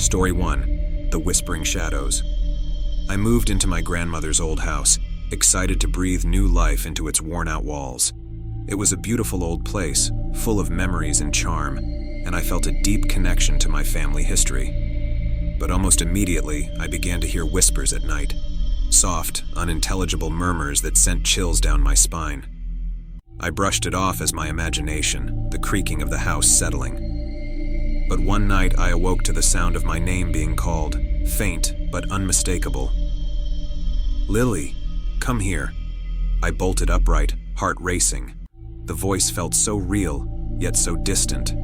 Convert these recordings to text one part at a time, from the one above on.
Story 1. The Whispering Shadows. I moved into my grandmother's old house, excited to breathe new life into its worn-out walls. It was a beautiful old place, full of memories and charm, and I felt a deep connection to my family history. But almost immediately, I began to hear whispers at night. Soft, unintelligible murmurs that sent chills down my spine. I brushed it off as my imagination, the creaking of the house settling. But one night I awoke to the sound of my name being called, faint but unmistakable. "Lily, come here." I bolted upright, heart racing. The voice felt so real, yet so distant.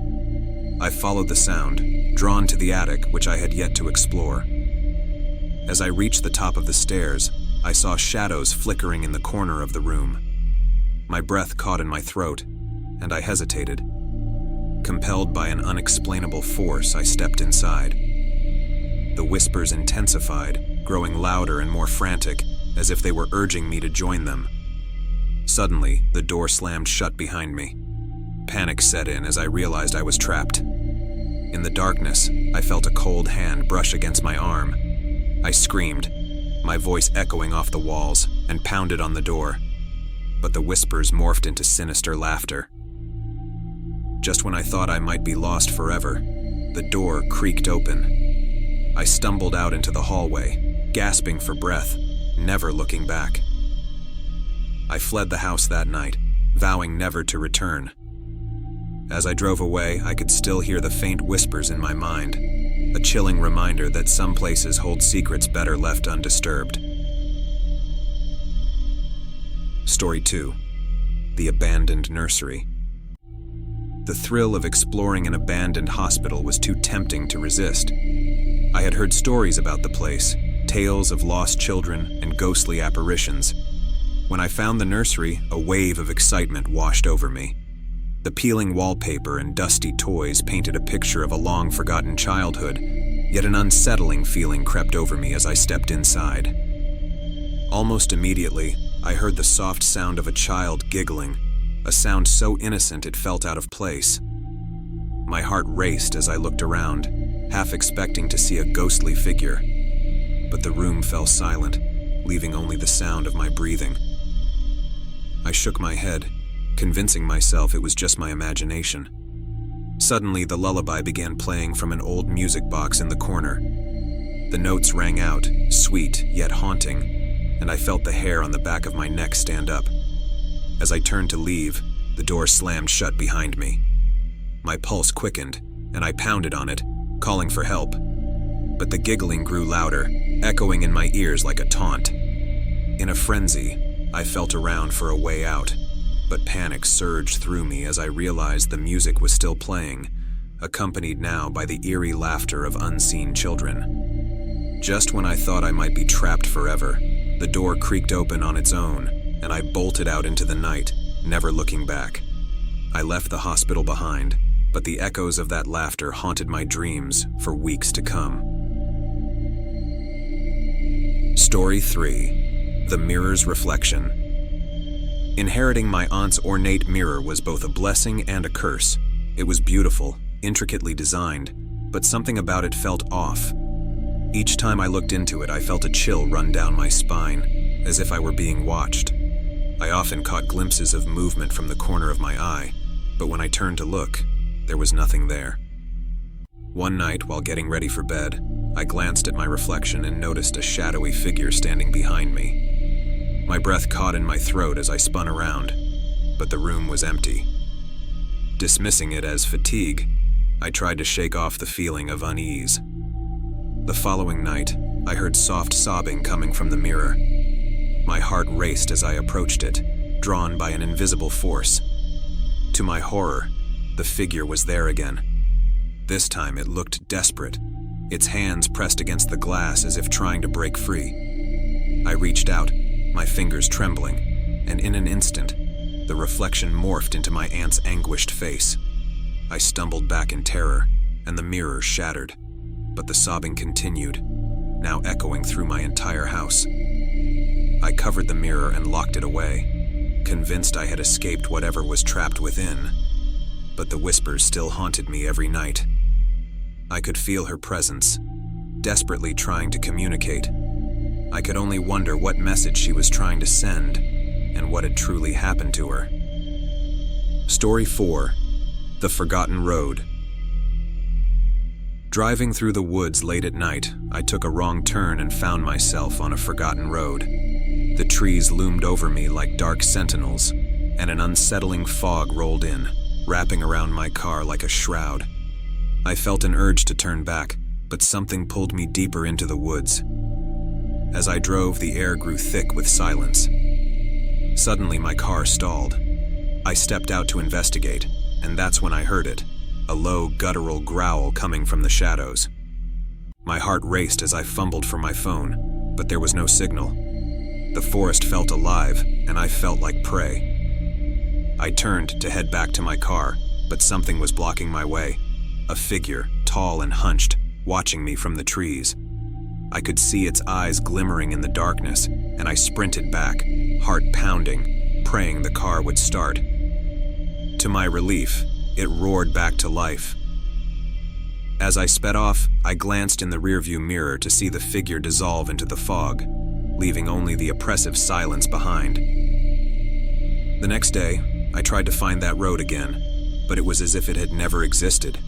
I followed the sound, drawn to the attic which I had yet to explore. As I reached the top of the stairs, I saw shadows flickering in the corner of the room. My breath caught in my throat, and I hesitated. Compelled by an unexplainable force, I stepped inside. The whispers intensified, growing louder and more frantic, as if they were urging me to join them. Suddenly, the door slammed shut behind me. Panic set in as I realized I was trapped. In the darkness, I felt a cold hand brush against my arm. I screamed, my voice echoing off the walls, and pounded on the door. But the whispers morphed into sinister laughter. Just when I thought I might be lost forever, the door creaked open. I stumbled out into the hallway, gasping for breath, never looking back. I fled the house that night, vowing never to return. As I drove away, I could still hear the faint whispers in my mind, a chilling reminder that some places hold secrets better left undisturbed. Story 2. The Abandoned Nursery. The thrill of exploring an abandoned hospital was too tempting to resist. I had heard stories about the place, tales of lost children and ghostly apparitions. When I found the nursery, a wave of excitement washed over me. The peeling wallpaper and dusty toys painted a picture of a long-forgotten childhood, yet an unsettling feeling crept over me as I stepped inside. Almost immediately, I heard the soft sound of a child giggling, a sound so innocent it felt out of place. My heart raced as I looked around, half expecting to see a ghostly figure. But the room fell silent, leaving only the sound of my breathing. I shook my head, convincing myself it was just my imagination. Suddenly, the lullaby began playing from an old music box in the corner. The notes rang out, sweet yet haunting, and I felt the hair on the back of my neck stand up. As I turned to leave, the door slammed shut behind me. My pulse quickened, and I pounded on it, calling for help. But the giggling grew louder, echoing in my ears like a taunt. In a frenzy, I felt around for a way out, but panic surged through me as I realized the music was still playing, accompanied now by the eerie laughter of unseen children. Just when I thought I might be trapped forever, the door creaked open on its own, and I bolted out into the night, never looking back. I left the hospital behind, but the echoes of that laughter haunted my dreams for weeks to come. Story 3. The Mirror's Reflection. Inheriting my aunt's ornate mirror was both a blessing and a curse. It was beautiful, intricately designed, but something about it felt off. Each time I looked into it, I felt a chill run down my spine, as if I were being watched. I often caught glimpses of movement from the corner of my eye, but when I turned to look, there was nothing there. One night, while getting ready for bed, I glanced at my reflection and noticed a shadowy figure standing behind me. My breath caught in my throat as I spun around, but the room was empty. Dismissing it as fatigue, I tried to shake off the feeling of unease. The following night, I heard soft sobbing coming from the mirror. My heart raced as I approached it, drawn by an invisible force. To my horror, the figure was there again. This time it looked desperate, its hands pressed against the glass as if trying to break free. I reached out, my fingers trembling, and in an instant, the reflection morphed into my aunt's anguished face. I stumbled back in terror, and the mirror shattered, but the sobbing continued, now echoing through my entire house. I covered the mirror and locked it away, convinced I had escaped whatever was trapped within. But the whispers still haunted me every night. I could feel her presence, desperately trying to communicate. I could only wonder what message she was trying to send and what had truly happened to her. Story 4. The Forgotten Road. Driving through the woods late at night, I took a wrong turn and found myself on a forgotten road. The trees loomed over me like dark sentinels, and an unsettling fog rolled in, wrapping around my car like a shroud. I felt an urge to turn back, but something pulled me deeper into the woods. As I drove, the air grew thick with silence. Suddenly, my car stalled. I stepped out to investigate, and that's when I heard it, a low, guttural growl coming from the shadows. My heart raced as I fumbled for my phone, but there was no signal. The forest felt alive, and I felt like prey. I turned to head back to my car, but something was blocking my way. A figure, tall and hunched, watching me from the trees. I could see its eyes glimmering in the darkness, and I sprinted back, heart pounding, praying the car would start. To my relief, it roared back to life. As I sped off, I glanced in the rearview mirror to see the figure dissolve into the fog, leaving only the oppressive silence behind. The next day, I tried to find that road again, but it was as if it had never existed.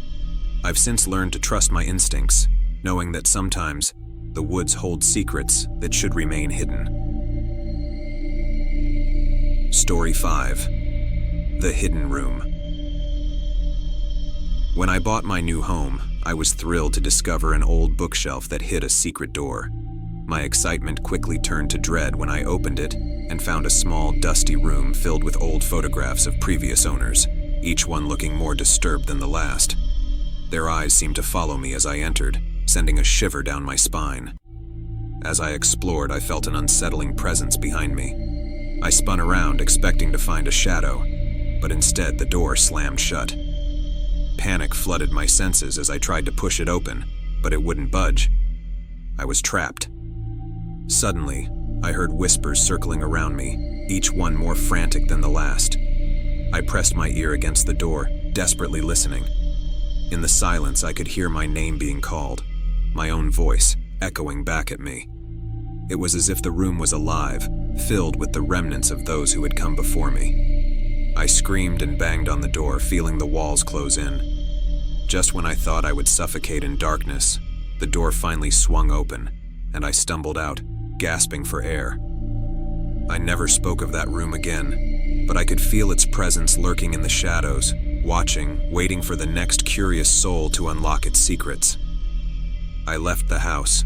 I've since learned to trust my instincts, knowing that sometimes the woods hold secrets that should remain hidden. Story 5. The Hidden Room. When I bought my new home, I was thrilled to discover an old bookshelf that hid a secret door. My excitement quickly turned to dread when I opened it and found a small, dusty room filled with old photographs of previous owners, each one looking more disturbed than the last. Their eyes seemed to follow me as I entered, sending a shiver down my spine. As I explored, I felt an unsettling presence behind me. I spun around, expecting to find a shadow, but instead the door slammed shut. Panic flooded my senses as I tried to push it open, but it wouldn't budge. I was trapped. Suddenly, I heard whispers circling around me, each one more frantic than the last. I pressed my ear against the door, desperately listening. In the silence, I could hear my name being called, my own voice echoing back at me. It was as if the room was alive, filled with the remnants of those who had come before me. I screamed and banged on the door, feeling the walls close in. Just when I thought I would suffocate in darkness, the door finally swung open, and I stumbled out, gasping for air. I never spoke of that room again, but I could feel its presence lurking in the shadows, watching, waiting for the next curious soul to unlock its secrets. I left the house,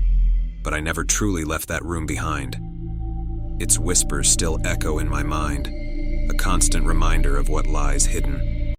but I never truly left that room behind. Its whispers still echo in my mind, a constant reminder of what lies hidden.